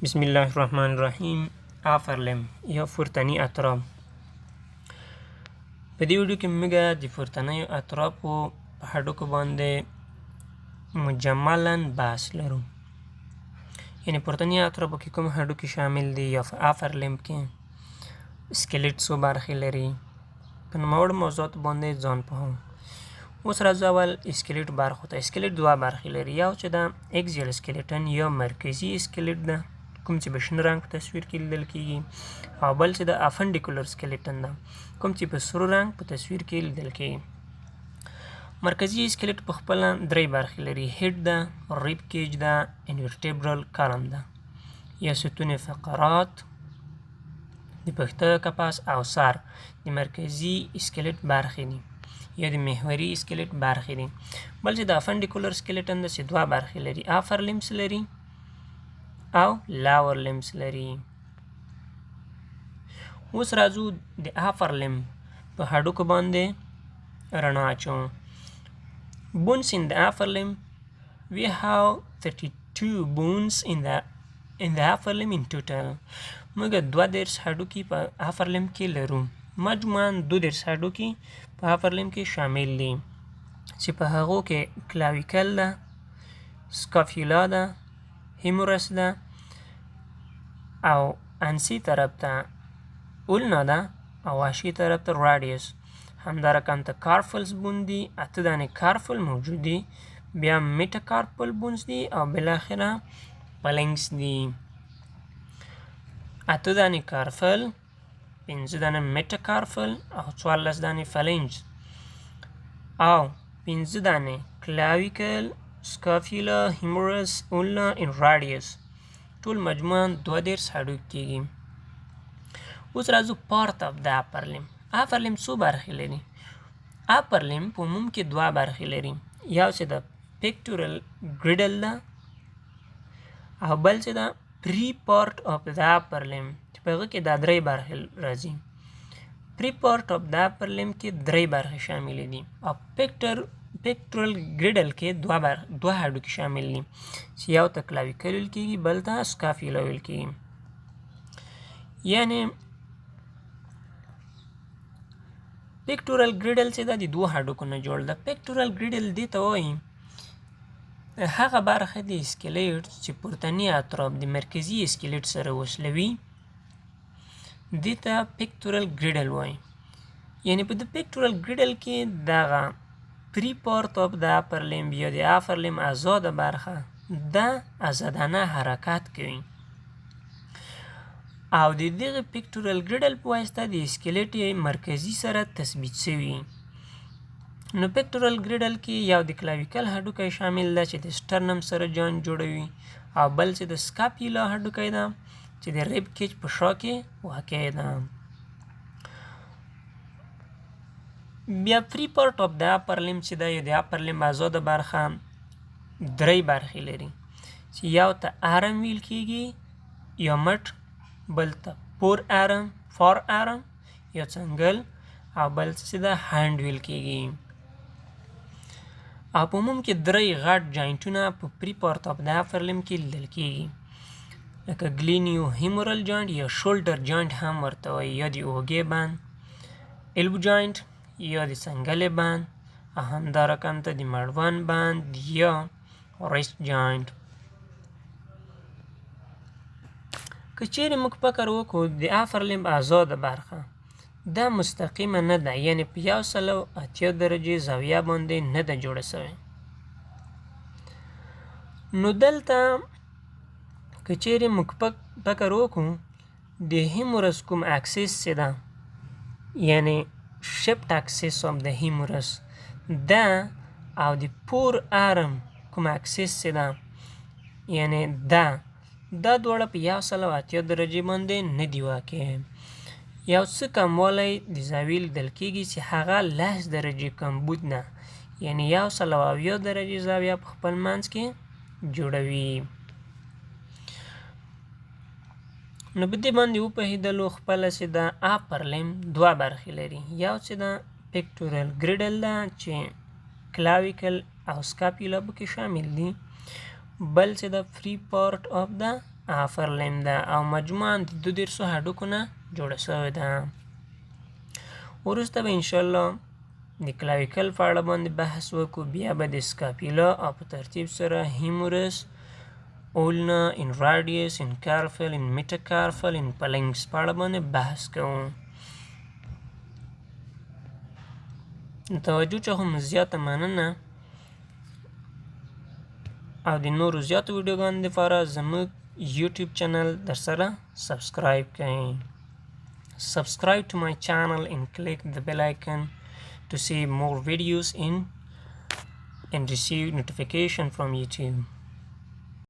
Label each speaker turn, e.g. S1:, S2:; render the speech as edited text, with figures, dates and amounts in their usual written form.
S1: بسم الله الرحمن الرحیم. upper limb یا پورتني اطراف. په دې ویډیو کې موږ د پورتنیو اطرافو په هډوکو باندې مجملا بحث لرو. یعنی پورتني اطرافو کې کوم هډوکي شامل دي یا په upper limb کې سکلیټ څو برخې لري. په نوموړو موضوعاتو باندې ځان پوهوو. اوس راځو اول سکلیټ برخو ته. سکلیټ دوه برخې لري، یو چې د اکزیل سکلیټن یا مرکزي سکلیټ ده کوم چې په شنه رنګ په تصویر کې لیدل کیږي، او بل چې د افنډیکولر سکلیټن ده کوم چې په سور رنګ په تصویر کې لیدل کیږي. مرکزي سکلیټ په خپله درې برخې لري: هډ ده، ریب کیج ده، انورټیبرل کالم ده یا ستون فقرات، د پښته کپاس او سر د مرکزي سکلیټ برخې دي یا د محوري سکلیټ برخې دي. بل چې د افنډیکولر سکلیټن ده چې دوه برخې لري، افر لیمس لري او لاور لیمس لري. اوس راځو د افر لیم په هډوکو باندې رڼا اچوو. Bones in the upper limb, we have 32 bones in the upper limb in total. موږ 32 هډوکي په افر لیم کې لرو. مجموعاً 32 هډوکي په افر لیم کې شامل دي چې په هغو کې کلاویکل ده، سکاپولا ده، هیمورس ده او انسی طرف ته اولنا ده او وحشي طرف ته راډیوس. همدارقم ته کارفلز بون دي، 8 دانې کارفل موجود دي، بیا میټاکارپل بونز دي او بالاخره پلنګس دي. 8 دانې کارفل، 15 دانې میټاکارپل او 14 دانې فلنج او 15 دانې کلاویکل، سکاپولا، هیمورس، اولنا ان راډیوس. ټول مجموعاً 32 هډوکي کیږي. اوس راځو پارت اف د اپر لیم. اپر لیم څو برخې لري؟ اپر لیم په عموم کې دوه برخې لري، یو چې د پکتورل ګریدل ده او بل چې د پری پارت اف د اپر لیم چې په هغه کې دا درې برخې راځي. پری پارت اف د اپر لیم کې درې برخې شاملې دي او پکتورل ګریدل کې دوه هډوکي شامل دي چې یو ته کلاویکل ویل کېږي، بل ته سکاپولا ویل کېږي. یعنی پکتورل ګریډل چې ده د دوه هډوکو نه جوړ ده. پکتورل ګریډل دې ته وایي هغه برخه د سکلیټ چې پورتني اطراف د مرکزي سکلیټ سره وصلوي دې ته پکتورل ګریډل وایي. یعنی په د پکتورل ګریډل کې دغه پری پارت اف د اپر لیم یا د افر لیم ازاده برخه ده ازادانه حرکت کوي او د دغه پکتورل ګریډل په واسطه د سکلیټ مرکزي سره تثبیت شوي. نو پکتورل ګریډل کې یو د کلاویکل هډوکی شامل ده چې د سټرنم سره جوینټ جوړوي او بل چې د سکاپولا هډوکی ده چې د ریب کیج په شا کې واقع ده. بیا پری پارت اف د اپر لیم چې ده یا د اپر لیم ازاده برخه درې برخې لري چې یو ته ارم ویل کیږي یا مټ، بل ته فور ارم یا څنګل او بل چې د هاند ویل کیږي. او په عموم کې درې غټ جاینټونه په پری پارت اف د اپر لیم کې لیدل کیږي لکه ګلینیو هیمورل جاینټ یا شولډر جاینټ هم ورته وایي، یا د اوږې بند، البو جاینټ یا د څنګلې بند، او همدارقم ته د مړوند بند یا ریسټ جاینټ. که چیرې موږ فکر وکړو د افر لیم ازاده برخه دا مستقیمه نه ده، یعنی په 180 درجې زاویه باندې نه ده جوړه شوې. نو دلته که چیرې موږ فکر وکړو د هیمورس کوم اکسیس چې ده یعنی شفت اکسیس اف د هیمورس ده او د پور ارم کوم اکسیس چې ده یعنی ده دا دواړه په 180 درجې باندې نه دي واقع. یو څه کموالی د زاویې لیدل کېږي چې هغه 10 درجې کمبود نه، یعنی 170 درجې زاویه په خپل منځ کې جوړوي. نو په دې باندې وپوهېدلو خپله چې د اپر لیم دوه برخې لري، یو چې د پکتورل ګریډل ده چې کلاویکل او سکاپولا پکې شامل دي، بل چې د فری پارت اف د افر لیم ده او مجموعاً د 32 هډوکو نه جوړه شوې ده. وروسته به انشاءالله د کلاویکل په اړه باندې بحث وکړو، بیا به د سکاپیولا او په ترتیب سره هیمورس، اولنا، ان راډیوس، ان کارفل، ان میټاکارفل، ان پلنګس په اړه باندې بحث کوو. توجه څخه زیاته مننه او د نورو زیاتو ویډیوګانو لپاره زموږ یوټیوب چینل در سره سبسکرایب کړئ. Subscribe to my channel and click the bell icon to see more videos and receive notification from YouTube.